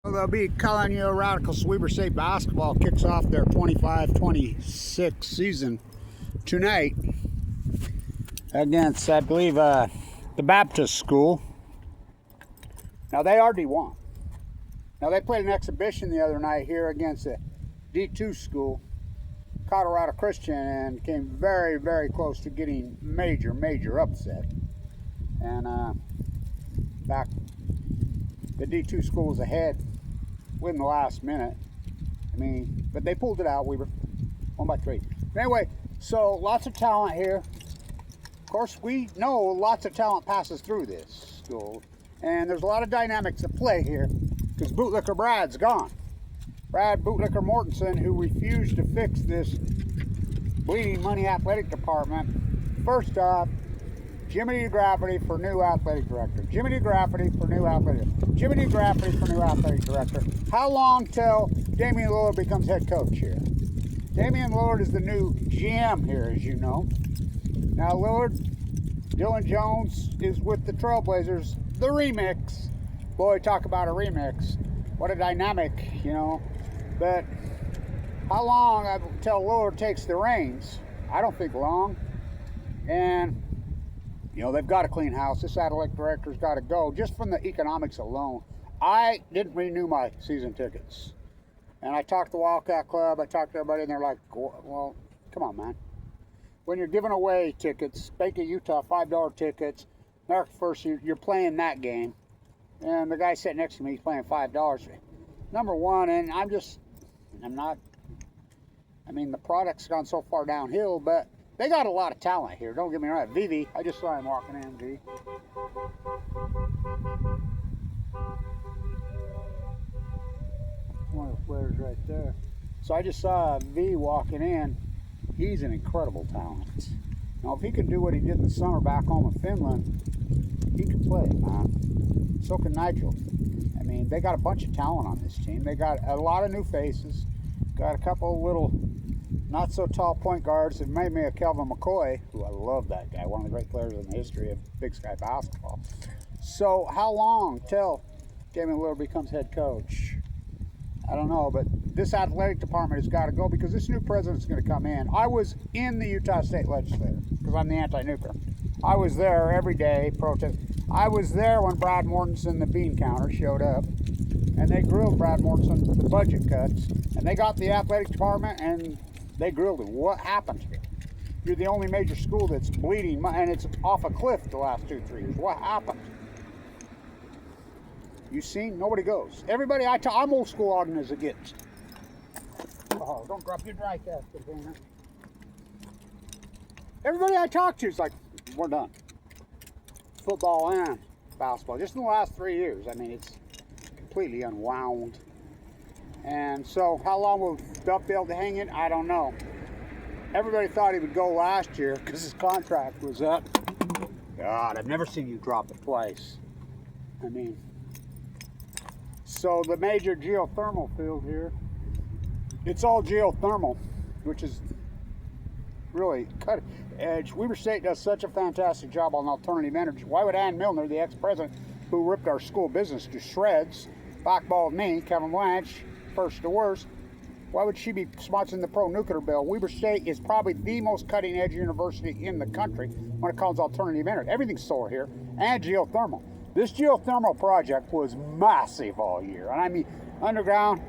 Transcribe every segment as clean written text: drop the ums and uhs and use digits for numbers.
Well, they'll be calling you Radicals. Weber State basketball kicks off their 25-26 season tonight against, I believe, the Baptist school. Now, they already won. Now, they played an exhibition the other night here against a D2 school, Colorado Christian, and came very, very close to getting major upset. And back, the D2 school was ahead in the last minute. I mean, but they pulled it out. We were 1 by 3. But anyway, so lots of talent here. Of course, we know lots of talent passes through this school, and there's a lot of dynamics at play here because Bootlicker Brad's gone. Brad Bootlicker Mortensen, who refused to fix this bleeding money athletic department. First off, Jimmy DeGraffenried for new athletic director. Jimmy DeGraffenried for new athletic director. Jimmy DeGraffenried for new athletic director. How long till Damian Lillard becomes head coach here? Damian Lillard is the new GM here, as you know. Now Lillard, Dylan Jones is with the Trailblazers. The remix. Boy, talk about a remix. What a dynamic, you know. But how long until Lillard takes the reins? I don't think long. And you know, they've got to clean house. This athletic director's got to go, just from the economics alone. I didn't renew my season tickets. And I talked to the Wildcat Club, I talked to everybody, and they're like, well, come on, man. When you're giving away tickets, Bank of Utah, $5 tickets, America First, you're playing that game. And the guy sitting next to me, he's playing $5. Number one, and I'm not, I mean, the product's gone so far downhill, but they got a lot of talent here. Don't get me wrong. Vivi, I just saw him walking in, V. One of the players right there. So I just saw V walking in. He's an incredible talent. Now, if he can do what he did in the summer back home in Finland, he can play, man. So can Nigel. I mean, they got a bunch of talent on this team. They got a lot of new faces. Got a couple of little not so tall point guards. It made me a Kelvin McCoy, who I love that guy, one of the great players in the history of Big Sky basketball. So how long till Damian Lillard becomes head coach? I don't know, but this athletic department has got to go because this new president's going to come in. I was in the Utah State Legislature because I'm the anti-nuker. I was there every day protesting. I was there when Brad Mortensen, the bean counter, showed up, and they grilled Brad Mortensen for the budget cuts, and they got the athletic department and they grilled him. What happened here? You're the only major school that's bleeding money, and it's off a cliff the last 2-3 years. What happened? You seen? Nobody goes. Everybody I'm old school arguing as it gets. Oh, don't drop your dry casket, Dana. Everybody I talk to is like, we're done. Football and basketball. Just in the last 3 years. I mean, it's completely unwound. And so, how long will Duff be able to hang it? I don't know. Everybody thought he would go last year because his contract was up. God, I've never seen you drop it twice. I mean, so the major geothermal field here, it's all geothermal, which is really cutting edge. Weber State does such a fantastic job on alternative energy. Why would Ann Milner, the ex-president who ripped our school business to shreds, blackballed me, Kevin Blanch, first to worst, why would she be sponsoring the pro-nuclear bill? Weber State is probably the most cutting-edge university in the country when it comes to alternative energy. Everything's solar here, and geothermal. This geothermal project was massive all year. And I mean, underground,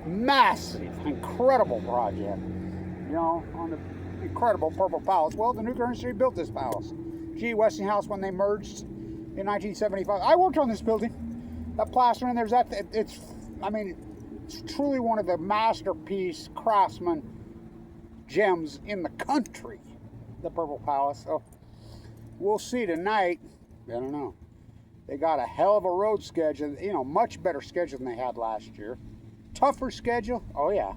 massive, incredible project. You know, on the incredible Purple Palace. Well, the nuclear industry built this palace. G. Westinghouse, when they merged in 1975. I worked on this building. That plaster in there's that. It's truly one of the masterpiece craftsman gems in the country, the Purple Palace. So we'll see tonight. I don't know. They got a hell of a road schedule, you know, much better schedule than they had last year. Tougher schedule, oh yeah.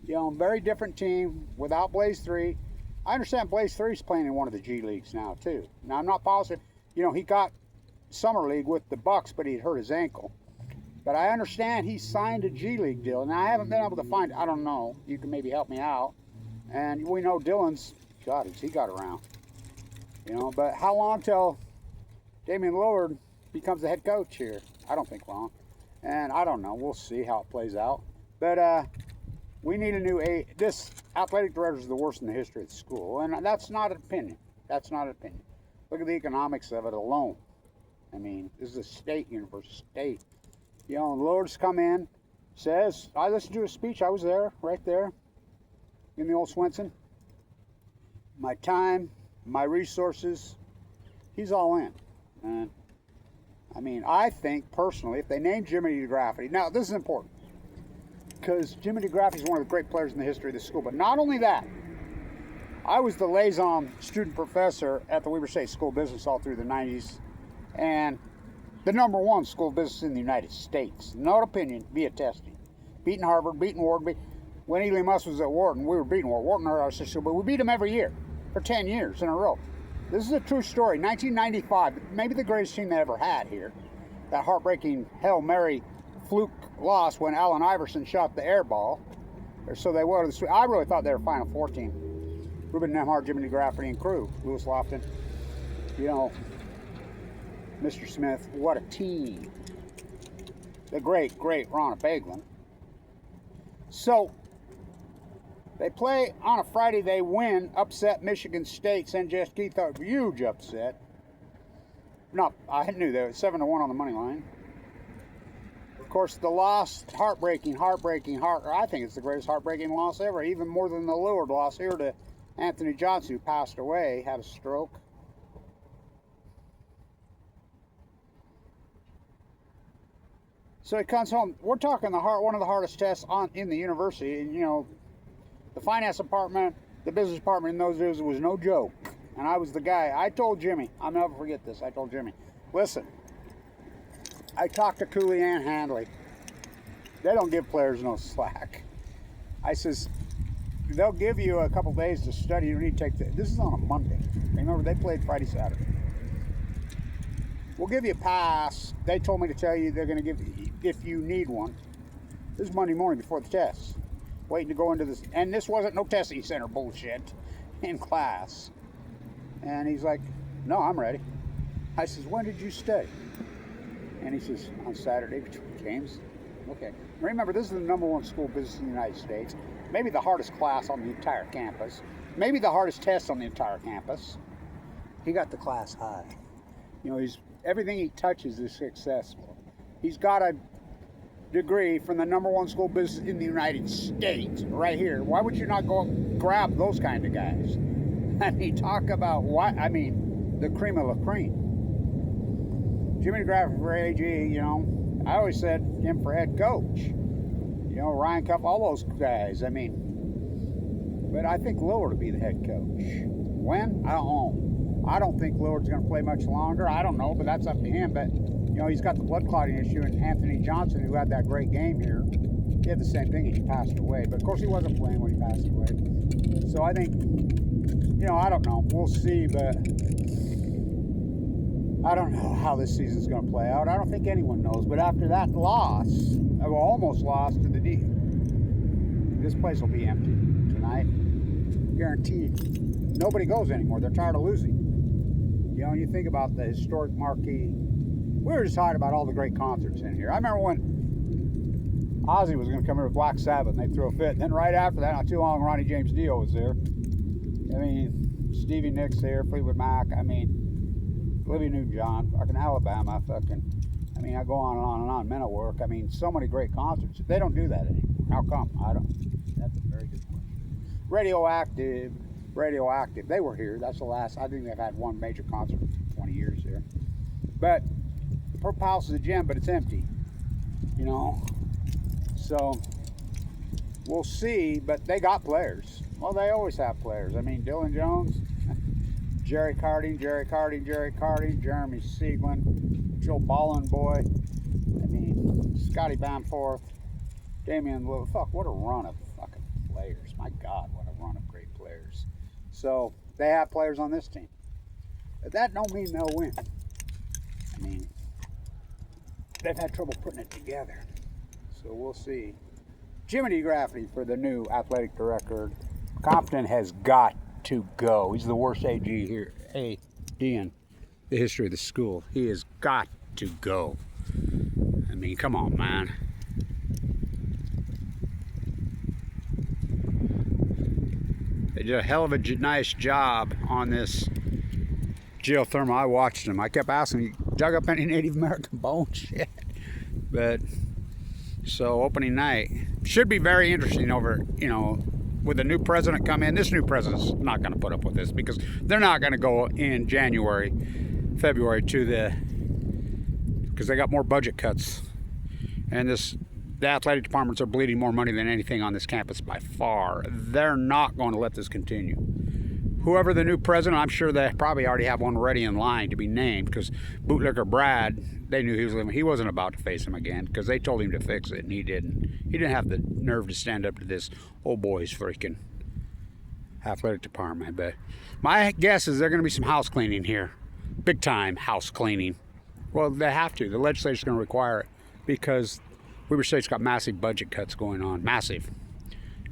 You know, very different team without Blaze 3. I understand Blaze 3 is playing in one of the G Leagues now too. Now I'm not positive, you know, he got Summer League with the Bucks, but he'd hurt his ankle. But I understand he signed a G League deal, and I haven't been able to find, I don't know, you can maybe help me out. And we know Dylan's, God, he got around. You know, but how long till Damian Lillard becomes the head coach here? I don't think long. And I don't know. We'll see how it plays out. But we need a new this athletic director is the worst in the history of the school. And that's not an opinion. That's not an opinion. Look at the economics of it alone. I mean, this is a state university. State. You know, Lillard's come in, says, I listened to his speech. I was there, right there, in the old Swenson. My time, my resources, he's all in. And I mean, I think personally, if they name Jimmy DeGraffenried, now this is important, because Jimmy DeGraffenried is one of the great players in the history of the school. But not only that, I was the liaison student professor at the Weber State School of Business all through the 90s, and the #1 school of business in the United States. No opinion, via testing. Beating Harvard, beating Wharton. When Ely Muss was at Wharton, we were beating Wharton. Wharton are our sister, but we beat them every year for 10 years in a row. This is a true story. 1995, maybe the greatest team they ever had here. That heartbreaking Hail Mary fluke loss when Allen Iverson shot the air ball. Or so they were. I really thought they were Final Four team. Ruben Nemhard, Jimmy DeGraffenried, and crew. Lewis Lofton. You know, Mr. Smith, what a team. The great, great Ronna Baglin. So, they play on a Friday, they win, upset Michigan State, send Jess Keith a huge upset. No, I knew that, 7-1 on the money line. Of course, the loss, heartbreaking, I think it's the greatest heartbreaking loss ever, even more than the Lillard loss here to Anthony Johnson, who passed away, had a stroke. So he comes home. We're talking one of the hardest tests in the university. And, you know, the finance department, the business department in those days was no joke. And I was the guy. I told Jimmy, I'll never forget this. I told Jimmy, listen, I talked to Cooley and Handley. They don't give players no slack. I says, they'll give you a couple days to study. You need to take this is on a Monday. Remember, they played Friday, Saturday. We'll give you a pass. They told me to tell you they're going to give you, if you need one. This is Monday morning before the test. Waiting to go into this. And this wasn't no testing center bullshit in class. And he's like, no, I'm ready. I says, when did you stay? And he says, on Saturday between games. Okay. Remember, this is the #1 school of business in the United States. Maybe the hardest class on the entire campus. Maybe the hardest test on the entire campus. He got the class high. You know, everything he touches is successful. He's got a degree from the #1 school of business in the United States, right here. Why would you not go grab those kind of guys? I mean, talk about the cream of the cream. Jimmy DeGraffenried, AG, you know, I always said him for head coach. You know, Ryan Cup, all those guys. I mean, but I think Lillard will be the head coach. When? I don't know. I don't think Lillard's going to play much longer. I don't know, but that's up to him. But, you know, he's got the blood clotting issue. And Anthony Johnson, who had that great game here, he had the same thing. He passed away. But, of course, he wasn't playing when he passed away. So I think, you know, I don't know. We'll see, but I don't know how this season's going to play out. I don't think anyone knows. But after that loss, almost lost to the D, this place will be empty tonight. Guaranteed. Nobody goes anymore. They're tired of losing. You know, you think about the historic marquee. We were just talking about all the great concerts in here. I remember when Ozzy was going to come here with Black Sabbath and they threw a fit. And then right after that, not too long, Ronnie James Dio was there. I mean, Stevie Nicks there, Fleetwood Mac. I mean, Olivia Newton-John, fucking Alabama, I mean, I go on and on and on. Men at Work. I mean, so many great concerts. They don't do that anymore. How come? I don't. That's a very good question. Radioactive. They were here. That's the last. I think they've had one major concert in 20 years here. But Purple House is a gem, but it's empty. You know. So we'll see. But they got players. Well, they always have players. I mean, Dylan Jones, Jerry Carding, Jeremy Sieglin, Joe Ballenboy. I mean, Scotty Bamforth, Damian Lillard. Fuck, what a run of fucking players. My God, what a run of great players. So they have players on this team. But that don't mean they'll win. I mean, they've had trouble putting it together. So we'll see. Jimmy DeGraffenried for the new athletic director. Compton has got to go. He's the worst AD here, AD in the history of the school. He has got to go. I mean, mean, come on, man. They did a hell of a nice job on this geothermal. I watched them. I kept asking, you dug up any Native American bones? Shit. But, so opening night should be very interesting over, you know, with the new president come in. This new president's not going to put up with this because they're not going to go in January, February because they got more budget cuts. And the athletic departments are bleeding more money than anything on this campus by far. They're not going to let this continue. Whoever the new president, I'm sure they probably already have one ready in line to be named, because Bootlicker Brad, they knew he wasn't about to face him again, because they told him to fix it and he didn't. He didn't have the nerve to stand up to this old boy's freaking athletic department. But my guess is there's going to be some house cleaning here, big time house cleaning. Well, they have to. The legislature's going to require it because Weber State's got massive budget cuts going on, massive.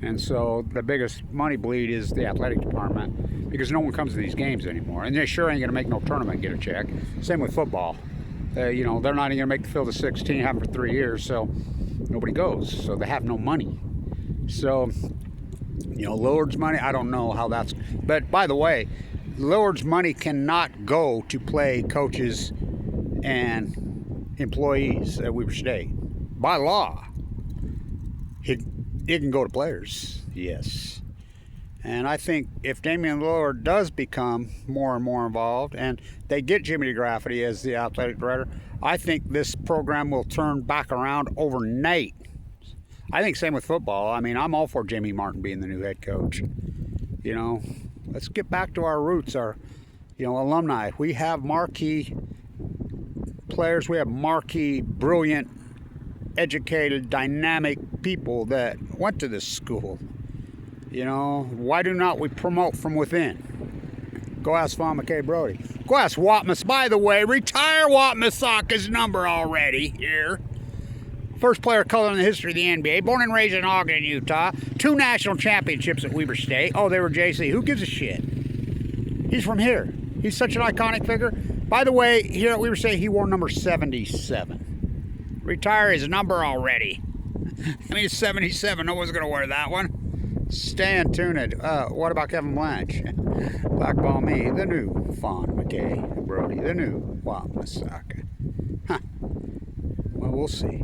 And so the biggest money bleed is the athletic department, because no one comes to these games anymore. And they sure ain't going to make no tournament and get a check. Same with football. You know, they're not even going to make the field of 16, have them for 3 years, so nobody goes. So they have no money. So, you know, Lillard's money, I don't know how that's... But by the way, Lillard's money cannot go to play coaches and employees at Weber State. By law, it can go to players, yes. And I think if Damian Lillard does become more and more involved, and they get Jimmy DeGraffenried as the athletic director, I think this program will turn back around overnight. I think same with football. I mean, I'm all for Jamie Martin being the new head coach. You know, let's get back to our roots, our, you know, alumni. We have marquee players. We have marquee, brilliant, educated, dynamic people that went to this school. You know, why do not we promote from within? Go ask Vaughn McKay Brody. Go ask Watmus. By the way, retire Watmusaka's number already here. First player of color in the history of the NBA. Born and raised in Ogden, Utah. 2 national championships at Weber State. Oh, they were JC. Who gives a shit? He's from here. He's such an iconic figure. By the way, here at Weber State, he wore number 77. Retire his number already. I mean, it's 77. No one's going to wear that one. Stay tuned. What about Kevin Blanch? Blackball me. The new Vaughn McKay Brody. The new Watmusaka. Huh. Well, we'll see.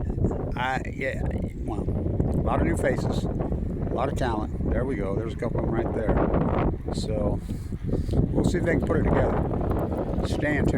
Yeah. Well, a lot of new faces. A lot of talent. There we go. There's a couple of them right there. So, we'll see if they can put it together. Stay tuned.